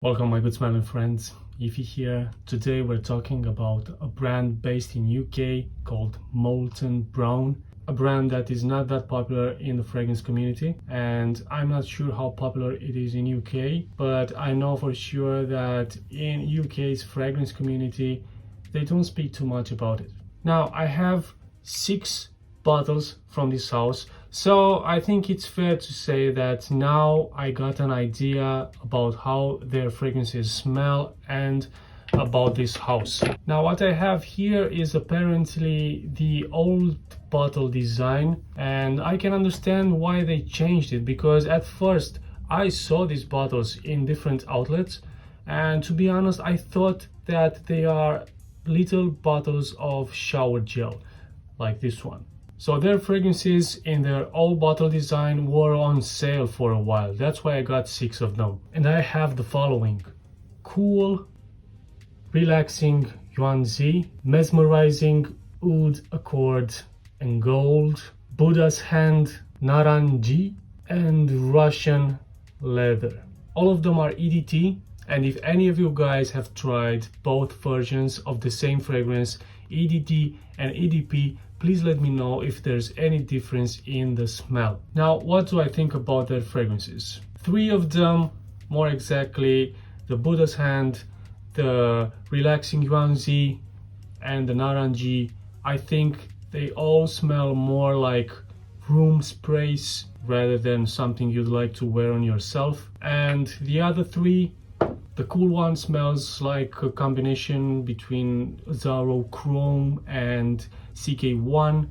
Welcome my good smelling friends, Ify here. Today we're talking about a brand based in UK called Molton Brown, a brand that is not that popular in the fragrance community, and I'm not sure how popular it is in UK, but I know for sure that in UK's fragrance community they don't speak too much about it. Now I have 6 bottles from this house, so I think it's fair to say that now I got an idea about how their fragrances smell and about this house. Now what I have here is apparently the old bottle design, and I can understand why they changed it, because at first I saw these bottles in different outlets, and to be honest I thought that they are little bottles of shower gel like this one. So their fragrances in their old bottle design were on sale for a while. That's why I got 6 of them. And I have the following: Cool, Relaxing Yuan Zi, Mesmerizing Oud Accord and Gold, Buddha's Hand Naranji, and Russian Leather. All of them are EDT, and if any of you guys have tried both versions of the same fragrance, EDT and EDP, please let me know if there's any difference in the smell. Now, what do I think about their fragrances? 3 of them, more exactly, the Buddha's Hand, the Relaxing Yuan Zi, and the Naranji, I think they all smell more like room sprays rather than something you'd like to wear on yourself. And the other 3, the Cool one smells like a combination between Zaro Chrome and CK1.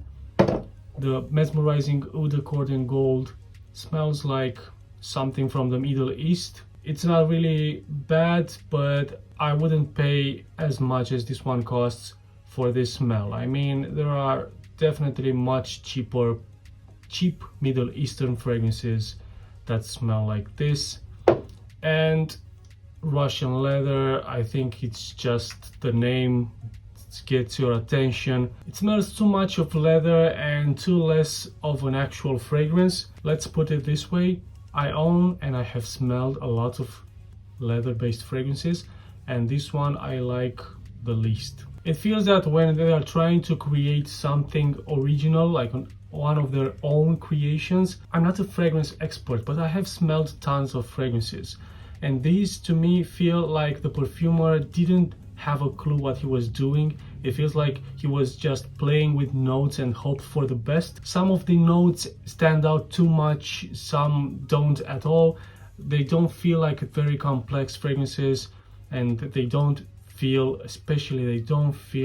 The Mesmerizing Oud Accord and Gold smells like something from the Middle East. It's not really bad, but I wouldn't pay as much as this one costs for this smell. I mean, there are definitely much cheap Middle Eastern fragrances that smell like this. And Russian Leather, I think it's just the name gets your attention. It smells too much of leather and too less of an actual fragrance. Let's put it this way: I own and I have smelled a lot of leather based fragrances, and this one I like the least. It feels that when they are trying to create something original, like one of their own creations. I'm not a fragrance expert, but I have smelled tons of fragrances, and these to me feel like the perfumer didn't have a clue what he was doing. It feels like he was just playing with notes and hoped for the best. Some of the notes stand out too much, some don't at all. They don't feel like very complex fragrances, and they don't feel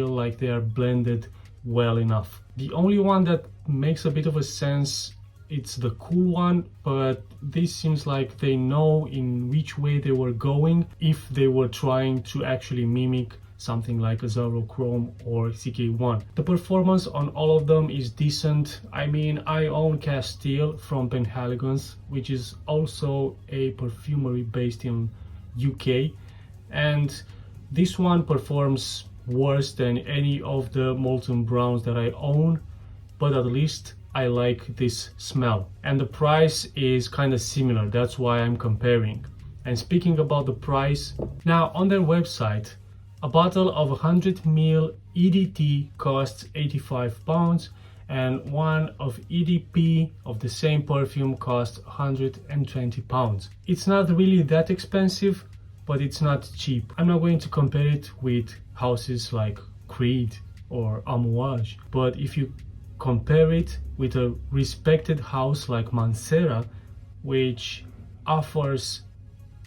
like they are blended well enough. The only one that makes a bit of a sense, it's the Cool one, but this seems like they know in which way they were going if they were trying to actually mimic something like a Zaro Chrome or CK1. The performance on all of them is decent. I mean, I own Castile from Penhaligon's, which is also a perfumery based in UK, and this one performs worse than any of the Molton Browns that I own, but at least I like this smell, and the price is kind of similar. That's why I'm comparing. And speaking about the price, now on their website, a bottle of 100ml EDT costs £85, and one of EDP of the same perfume costs £120. It's not really that expensive, but it's not cheap. I'm not going to compare it with houses like Creed or Amouage, but if you compare it with a respected house like Mancera, which offers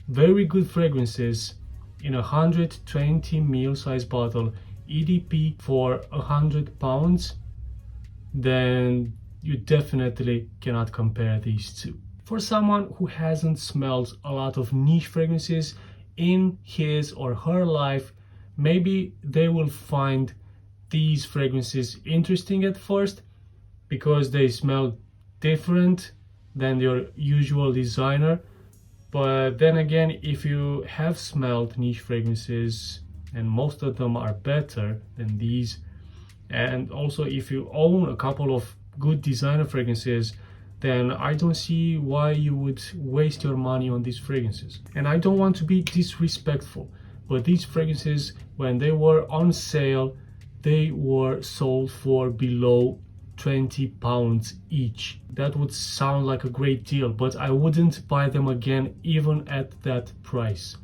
very good fragrances in a 120ml size bottle, EDP for £100, then you definitely cannot compare these two. For someone who hasn't smelled a lot of niche fragrances in his or her life, maybe they will find these fragrances interesting at first because they smell different than your usual designer. But then again, if you have smelled niche fragrances, and most of them are better than these, and also if you own a couple of good designer fragrances, then I don't see why you would waste your money on these fragrances. And I don't want to be disrespectful, but these fragrances, when they were on sale, they were sold for below £20 each. That would sound like a great deal, but I wouldn't buy them again even at that price.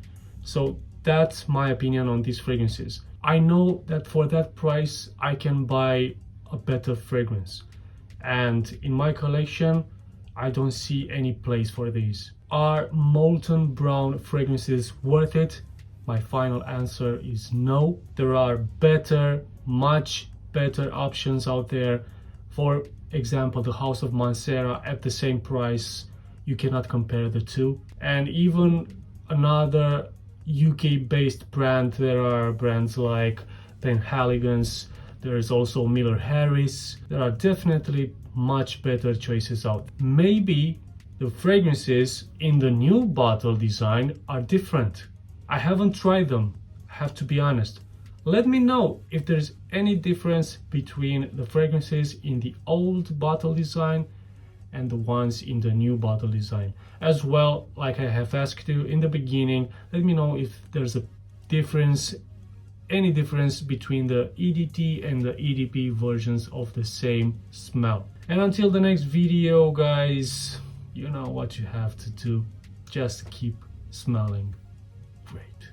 So that's my opinion on these fragrances. I know that for that price I can buy a better fragrance, and in my collection I don't see any place for these. Are Molton Brown fragrances worth it? My final answer is no. There are better, much better options out there. For example, the House of Mancera at the same price. You cannot compare the two. And even another UK based brand, there are brands like Penhaligon's, there is also Miller Harris. There are definitely much better choices out. Maybe the fragrances in the new bottle design are different. I haven't tried them, I have to be honest. Let me know if there's any difference between the fragrances in the old bottle design and the ones in the new bottle design. As well, like I have asked you in the beginning, let me know if there's a difference, any difference between the EDT and the EDP versions of the same smell. And until the next video, guys, you know what you have to do. Just keep smelling great.